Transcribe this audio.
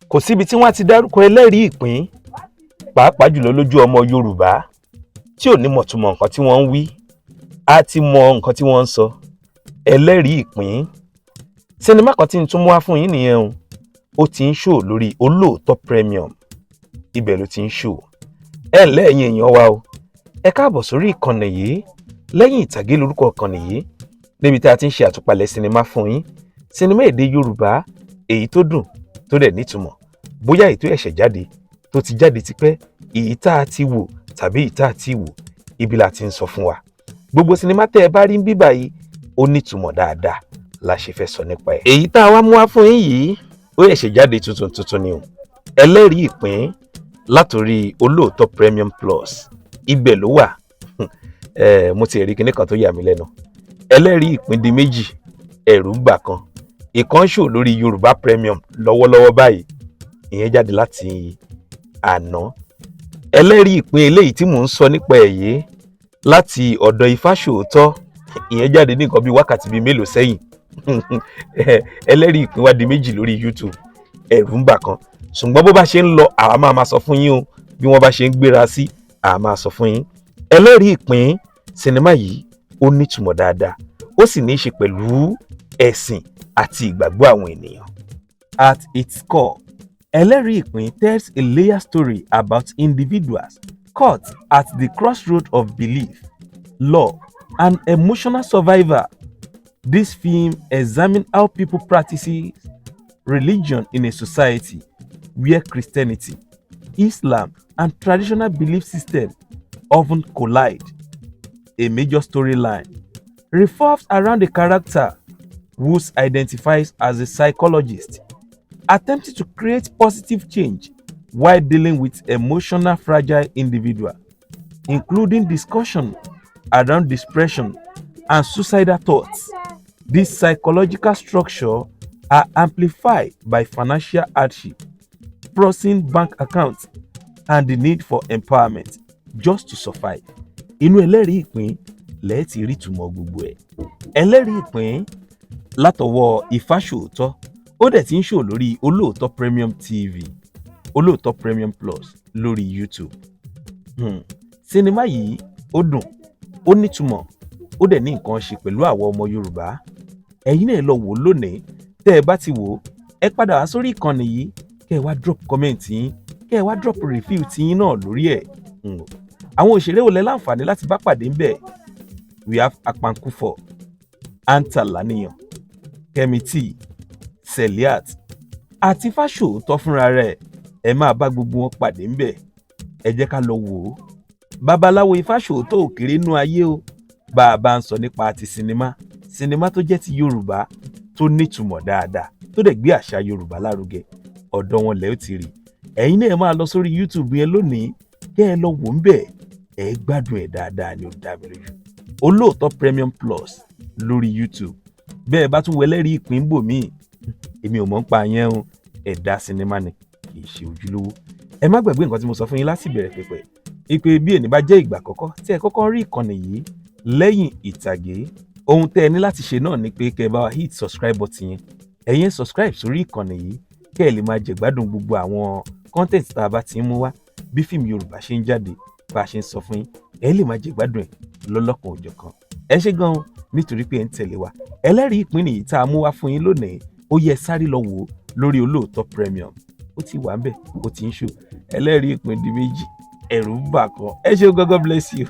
kò síbi tí wọ́n ti dárúkọ ẹlẹ́rìí ìpín pàápàá jùlọ lójú ọmọ Yorùbá tí ò ní mọ̀túmọ̀ nǹkan tí wọ́n ń wí á ti mọ nǹkan tí wọ́n ń sọ. ẹlẹ́rìí ìpín sinimá kan tí n tún mú wá fún yín nìyẹn o. ó ti ń ṣò lórí Olooto Premium, ibẹ̀ ló ti ń ṣò. ẹ ǹlẹ́ ẹ̀yin èèyàn wa o, ẹ káàbọ̀ sórí ìkànnì yìí. Lẹ́yìn Ìtàgé lórúkọ ìkànnì yìí níbi tí a ti ń ṣe àtúpalẹ̀ sinimá fún yín, sinimá èdè Yorùbá èyí tó dùn tó dẹ̀ nítumọ̀, bóyá èyí tó ẹ̀ṣẹ̀ jáde tó ti jáde tipẹ́, èyí tá a ti wò tàbí èyí tá a ti wò, ibi la ti ń sọ fún wa. Gbogbo sinimá tẹ́ ẹ bá rí ń bí báyìí ó nítumọ̀ dáadáa la ṣe fẹ́ sọ nípa ẹ̀. èyí tá a wá mú wá fún yín yìí ó ẹ̀ṣẹ̀ jáde tuntun ni o. ẹlẹ́rìí ìpín látòrí Olooto Premium Plus, ibẹ̀ ló wà. mo ti rí kinní kan tó yà mí lẹ́nu. ẹlẹ́rìí ìpín di méjì, ẹ̀rù gbà kan. ìkan ṣò lórí Yorùbá Premium lọ́wọ́lọ́wọ́ báyìí, ìyẹn jáde láti àná. ẹlẹ́rìí ìpín eléyìí tí mò ń sọ nípa ẹ̀ yìí láti ọ̀dọ̀ Ifasooto, ìyẹn jáde ní nǹkan bíi wákàtí bíi mélòó sẹ́yìn. ẹlẹ́rìí ìpín wá di méjì lórí YouTube, ẹ̀rù ń bà kan. ṣùgbọ́n bó bá ṣe ń lọ àwa máa sọ fún yín o, bí wọ́n bá ṣe ń gbéra sí àwa máa sọ fún yín. ẹlẹ́rìí ìpín sinimá yìí ó nítumọ̀ dáadáa, ó sì ní í ṣe pẹ̀lú ẹ̀sìn àti ìgbàgbọ́ àwọn ènìyàn. At its core, ẹlẹ́rìí ìpín tells a layered story about individuals caught at the crossroads of belief, law, and emotional survival. This film examines how people practice religion in a society where Christianity, Islam, and traditional belief systems often collide. A major storyline revolves around a character who identifies as a psychologist, attempting to create positive change while dealing with emotional fragile individuals, including discussion around depression and suicidal thoughts. This psychological structure are amplified by financial hardship, frozen bank accounts, and the need for empowerment just to survive. Inú ẹlẹ́rìí ìpín lẹ́ẹ̀tì rí ìtumọ̀ gbogbo ẹ̀. ẹlẹ́rìí ìpín látọwọ́ Ifasooto, ó dẹ̀ ti ń ṣò lórí Olooto Premium TV, Olooto Premium Plus lórí YouTube. sinimá yìí ó dùn, ó nítumọ̀, ó dẹ̀ ní nǹkan ṣe pẹ̀lú àwọn ọmọ Yorùbá. ẹ̀yin náà lọ wò ó lónìí. tẹ́ ẹ bá ti wò ó, ẹ padà wá sórí ìkànnì yìí kẹ́ ẹ wá drop comment yín, kẹ́ ẹ wá drop review tiyín náà lórí ẹ̀. àwọn òṣèré wo lẹ láǹfààní láti bá pàdé ńbẹ̀? We have Apankufor, Antar Laniyan, Kemity, Seilat àti Ifasooto fúnra rẹ̀. ẹ máa bá gbogbo wọn pàdé ńbẹ̀. ẹ jẹ́ ká lọ wò ó. babaláwo Ifasooto ò kéré nú ayé o. bá a bá ń sọ nípa ti sinimá tó jẹ́ ti Yorùbá tó nítumọ̀ dáadáa tó dẹ̀ gbé àṣà Yorùbá lárugẹ, ọ̀dọ̀ wọn lẹ́ ó ti rí. ẹ̀yin náà máa lọ sórí YouTube yẹn lónìí kẹ́ ẹ lọ wò ń bẹ̀. ẹ gbádùn ẹ̀ dáadáa ni ó dá mi lójú. Olooto Premium Plus lórí YouTube. bẹ́ẹ̀ bá tún wọ ẹlẹ́rìí ìpín bò míì, èmi ò mọ̀ ń pa yẹn o, ẹ̀dá sinimá ni kì í ṣe ojúlówó. ẹ má gbàgbé nǹkan tí mo sọ fún yín láti bẹ̀rẹ̀ pẹ̀pẹ̀, ìpè bí ẹni bá jẹ́ ìgbà àkọ́kọ́ tí ẹ kọ́kọ́ rí ìkànnì yìí Lẹ́yìn Ìtàgé, ohun tẹ́ ẹ ní láti ṣe náà ni pé kẹ́ ẹ bá wa hit subscribe button yẹn. ẹ̀yin subscribe sórí ìkànnì yìí kẹ́ ẹ lè máa jẹ̀gbádùn gbogbo àwọn content tá a bá ti ń mú wá, bí fíìmù Yorùbá ṣe ń jáde bá a ṣe ń sọ fún yín, ẹ lè máa jẹ̀gbádùn ẹ̀ lọ́lọ́kan òjọ̀kan. ẹ ṣé gan-an nítorí pé ẹ ń tẹ̀lé wa. ẹlẹ́rìí ìpín nìyí tá a mú wá fún yín lónìí. ó yẹ sáré lọ wò ó lórí Olooto Premium. ó ti wà ń bẹ̀, ó ti ń ṣò. ẹlẹ́rìí ìpín di méjì, ẹ̀rù ń bà kan. ẹ ṣé, God bless you.